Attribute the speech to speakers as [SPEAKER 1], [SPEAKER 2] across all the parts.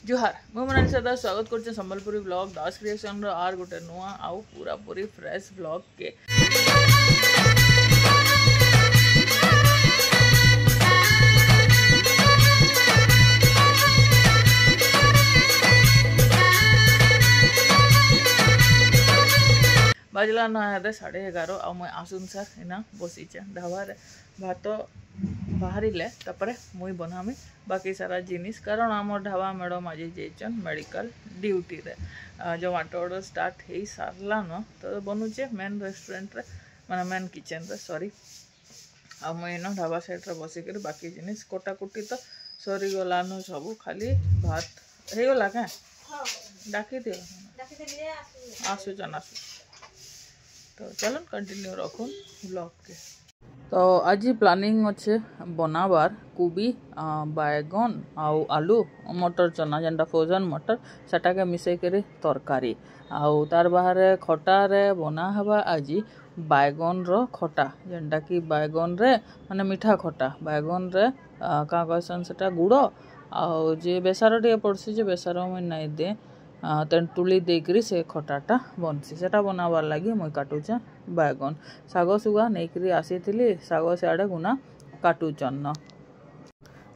[SPEAKER 1] जुहार मु मनाली सदा स्वागत करछे संबलपुरी ब्लॉग दास क्रिएशन रो आर गोटे नुआ आउ पूरा पूरी फ्रेश ब्लॉग के बाजला ना है 11:30 आ मुई आसुन सर इना बसीचे ढाबा भात बाहर मुई बनामी बाकी सारा जिनिस कारण आम ढाबा मैडम आज जाइछन मेडिकल ड्यूटी रे जोमाटो ऑर्डर स्टार्ट हो सारला न तो बनुचे मेन रेस्टोरेंट रे माने मेन किचन रे सॉरी आ मुई न ढाबा साइड रे बसी कर बाकी जिनिस कोटाकुटी तो सरी गला न सब खाली भात हे गला का डाकी दियो आसुचन तो चलो कंटिन्यू रखुन ब्लॉग के तो आज प्लानिंग अच्छे बनाबार कोबी बैगन आउ आलू मटर चना जेनटा फ्रोजन मटर सेटा के मिसई कर तरकारी आउ तार बाहर खटा रे बना हवा आज बैगन रो खटा जेनटा कि बैगन रे माने मीठा खटा बैगन रे का कहसन सेटा गुड़ आउ जे बेसार टे पड़सी जे बेसार मुई नहीं दे तेंतुली देकरी से खटाटा बनसी सेटा बनाबार लगी मुई काटुचे बैगन साग सुगा नहीं आसी साग सियाड़े गुना काटुचन न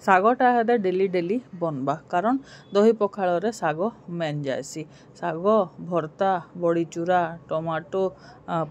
[SPEAKER 1] सागटा हेदे डेली डेली बनबा कारण दही पखाल रे साग मेन जाएसी साग भर्ता बड़ी चूरा टमाटो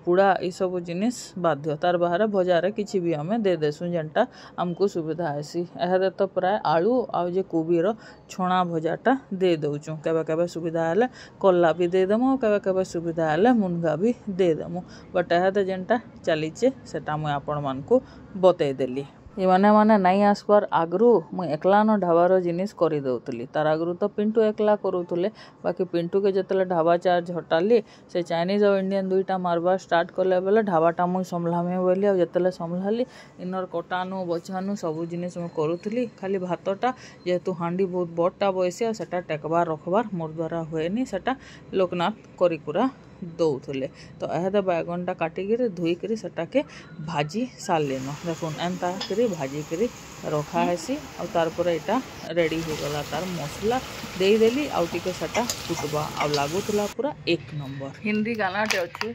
[SPEAKER 1] पुड़ा ये सब जिनिस बाध्य तार बाहर भजार किसी भी आम दे देसु जेनटा आमको सुविधा आसी एहदे तो प्राय आलू आउ जे कोबी रो छणा भजाटा दे दउचु केबे केबे सुविधा हेले कल्ला भी दे देमु केबे केबे सुविधा हेले मुनगा भी दे देमु बट एहदे जेनटा चलीचे सेटा मुई आपण मानकु बतई देली ये माने नहीं आसबार आगरू मुई एकला न ढाबार जिनिस करी दउतली तार आगरू तो पिंटू एकला करूथुले बाकी पिंटू के जतले ढाबा चार्ज हटाली से चाइनीज और इंडियन दुईटा मारबार स्टार्ट कले बेले ढाबाटा मुई संभालामी बोली और जतले संभाली इनर कटानु बछानु सब जिनिस मुई करूथली खाली भातटा जेहेतु हांडी बहुत बड़टा बयसी और सेटा टेकबार रखबार मोर द्वारा हुएनी सेटा लोकनाथ करिकुरा दौले तो एहदे बैगनटा काटिक धोईक सेटाके भाजी सारलेन देखुन एंता करी भाजी करी रखा हेसी और तारपर एटा रेडी हो गला तार मसला देदेली आउ टिके सेटा फुटबा आ लागुला पूरा एक नंबर हिंदी गानाटे अच्छे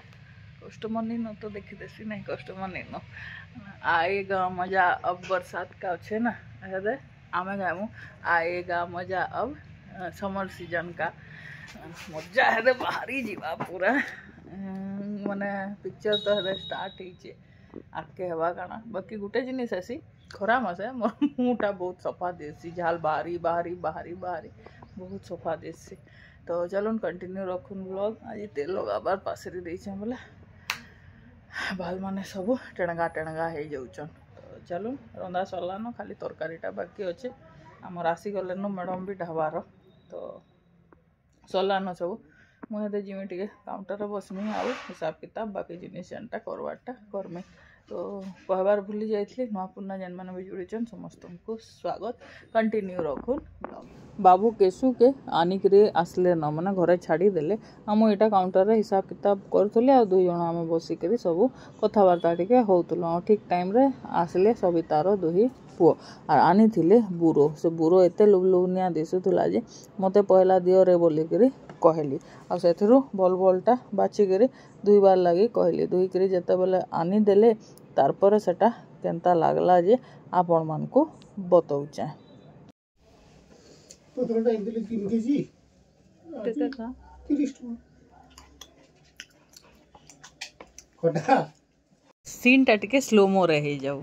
[SPEAKER 1] कस्टमर नहीं न तो देखी देसी नहीं कस्टमर नहीं न आएगा मजा अब बरसात का अच्छे ना एहदे आमे गामु आएगा मजा अब समर सीजन का मजा है बाहरी जीवा पूरा माने पिक्चर तो है स्टार्ट होइचे आके हवा काना बाकी गुटे जिनिस ऐसी खरा मासे मुटा बहुत सफा देसी झाल बाहरी बाहरी बाहरी बाहरी बहुत सफा देसी तो चलो कंटिन्यू रखुन ब्लॉग आज तेल लगाबार पासरी देइछे बोले बाल माने सब टेणगा टेणगा हो जाउछन तो चलो रंधा सरलान खाली तरकारीटा बाकी अच्छे आमर आसी गले न मैडम भी ढाबार तो सरलान सब मुझे जिमी टे काउंटर बसमी आउ हिसाब किताब बाकी जिनिस जेनटा करवाटा करमी तो कहबार भूली जाइए नुआ पुना जेन मैंने भी जुड़ीचन समस्त को स्वागत कंटिन्यू रखुन बाबू केसु के आनिक आसले न मैंने घरे छाड़ी देले आम यहाँ काउंटर रे हिसाब किताब करूँ आ दुई जन आम बसिक सब कथबार्ता टे होतुल ठीक टाइम रे आसले सबितार दुही पुओ आर आनी थिले बुरो से बुरो एते लुबलुबनिया दिशुला जे मते पहला दियो रे बोलिक कहली आ सेथिरु बल बलटा बाछिक दुई बार लगी कहली दुईक जिते बेले आनी देले तारपर सेटा केनता लागला जे आपण मानकु बतौचे सीन टा टिके स्लोमो रही जाऊ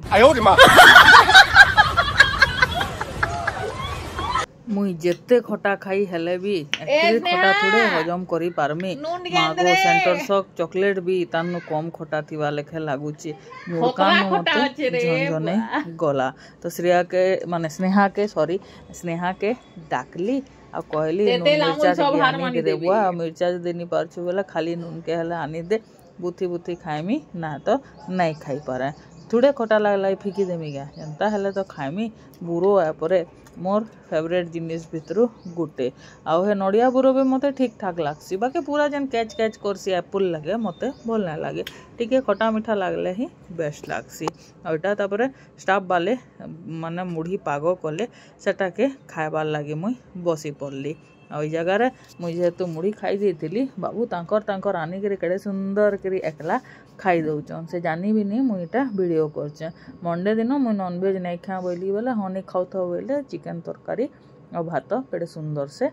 [SPEAKER 1] मुई जेते खटा खाई हेले भी खटा थोड़े हजम करी पारमी मागो सेंटर शॉक चॉकलेट भी तानु कम खटा थिबा लेखे लागुची मोर कान मते झंझने गला तो श्रेया के माने स्नेहा के डाकली आ कहली नून मिर्चा के आनी दे बुआ मिर्चा देनी पारछु बोला खाली नून के हला आनी दे बुथी बुथी खाइमी ना तो नहीं खाई पारे थोड़े खटा लगला फिकी देमी क्या एंता हेले तो खाइमी बुरो यापर मोर फेवरेट जिनिस भितर गोटे आउ हे नड़िया बुरो भी मते ठीक ठाक लागसी बाकी पूरा जेन कैच कैच करसी एप्पल लगे मते भल ना लगे टिके खटा मीठा लगले ही बेस्ट लागसी आउटा तापरे स्टाफ वाले माने मुढ़ी पाग कले सेटा के खाइबार लगे मुई बसी पड़ली आ जगार मुझे जेहेतु मुढ़ी खाई देती बाबू तांकर आनिक केड़े सुंदर करी एकला खाई दौचन से जानी भी नहीं मुई इटा वीडियो करचे मंडे दिन मुई नॉनवेज नहीं खा बोली बोले हनी खाऊ बोले चिकेन तरकारी और भात केड़े सुंदर से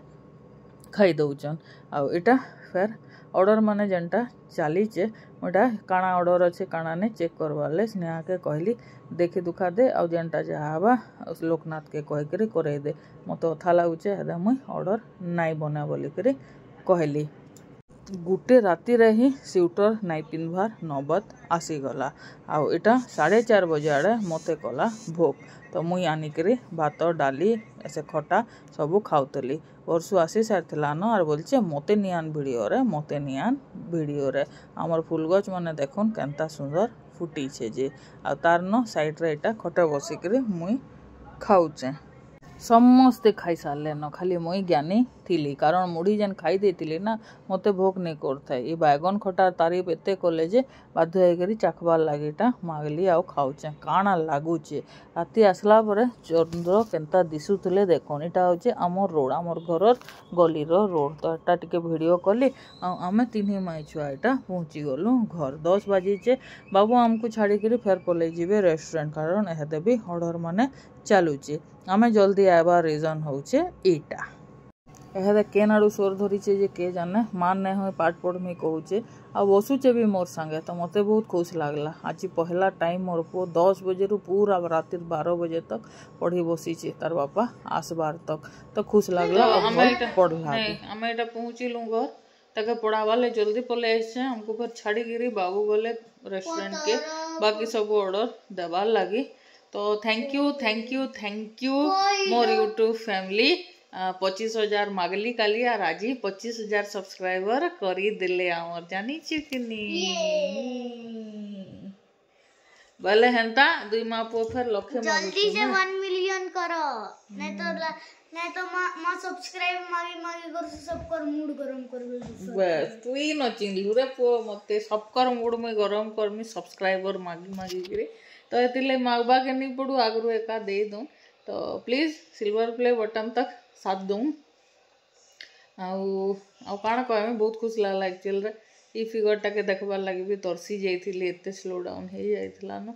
[SPEAKER 1] खाई दौचन आउ इटा फेर ऑर्डर माने जेनटा चलीचे मोटा काଣା ऑर्डर अच्छे काଣା ने चेक करवाले स्नेहा के कहली देखी दुखा दे आउ जेनटा जहाँ लोकनाथ के कह कर करे दे मत अथा लगुचे हेदा मुई ऑर्डर नाई बना बोली कर कहली गुटे राति रे ही स्वेटर नाई पिंधवार नौबत आसीगला आउ इटा 4:30 बजे आड़े मते कला भोग तो मुई आनिक भात डाली ऐसे खटा सबू खाऊली वर्षु आसी सारी न और बोलचे मते नियान भिडियो रे आमर फूल गच माने देखुन केनता सुंदर फुटीचे जे आ तार न साइड रे इटा खटे बसिक मुई खाऊचे समस्ते खाई सारे न खाली मुई ज्ञानी थी कारण मुढ़ी जेन खाई देती ना मते भोग नहीं करता ये बैगन खटार तारीफ एते कले जे बाध्य होकर चाखबार लगे मागली आउ खाऊचे काଣା लगुचे राति आसला परे चंद्र केनता दिशुले देखुन इटा हूँ आमर रोड आमर घर गलीर रोड तो एटा टिके वीडियो कली आम तीन माई छुआ यहाँ पहुँची गलु घर 10 बाजीचे बाबू आमको छाड़ी फेर पलि जीवे रेस्टोरेंट कारण एहदे भी ऑर्डर माने चलुचे आमे जल्दी आबार रीजन होचे एटा एहदे केन आड़ू सोर धरीचे जे के जाने मान नहीं हुए पाठ पढ़मी कहूचे आ बसुचे भी मोर संगे तो मते बहुत खुश लगला आज पहला टाइम मोर पु 10 बजे रु पूरा राति 12 बजे तक पढ़ी बसीचे तार बापा आसबार तक तो खुश लगला पढ़ला आमे एटा पहुँचिलु घर तके पढ़ावाले जल्दी पले आइसे हमको फिर छाड़ी गिरी बाबू बोले रेस्टोरेंट के बाकी सब ऑर्डर देवार लगी तो thank you more YouTube family 25,000 मागली काली और आज 25,000 सब्सक्राइबर करी दिले आमर जानी चिकनी बोले हेंता दुई माह पो फिर लखे
[SPEAKER 2] जल्दी से 1 मिलियन करो नहीं तो मां सब्सक्राइब मागी कर सबकर मूड गरम करबे
[SPEAKER 1] बस तू ही न चिंलू रे पो मते सबकर मूड में गरम करमी सब्सक्राइबर मागी करे तो ये मागवा के नहीं पड़ू आगरू एका दे दूँ तो प्लीज सिल्वर प्ले बटन तक साथ दूँ आउ काण कह बहुत खुश लगला एक्चुअल रे ई फिगरटा के देखबार लगे भी तरसी जाइए एत स्लो डाउन हो जाइला न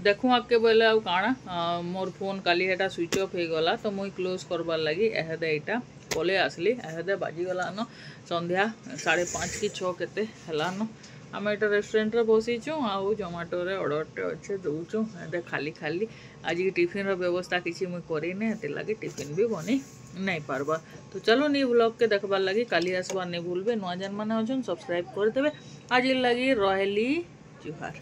[SPEAKER 1] देखूँ आके बोले आउ काଣା मोर फोन काली एटा स्विच ऑफ हो गला तो मुई क्लोज करबार लगी एहदे एटा पले आसली एहदे बाजीगला न संध्या 5:30 कि 6 केते हला न आम एटा रेस्टोरेंट रे बसीचु आउ जोमाटो रे ऑर्डरटे अच्छे दौचु एटा खाली खाली आज टिफिन व्यवस्था किसी मुई करेने हेते लगे टिफिन भी बनी नहीं पारबा तो चलो नी ब्लॉग के देखबार लगी काली आसबार नहीं भूलबे नुआ जन माने अछन सब्सक्राइब कर देबे आज लगी रहली जुहार।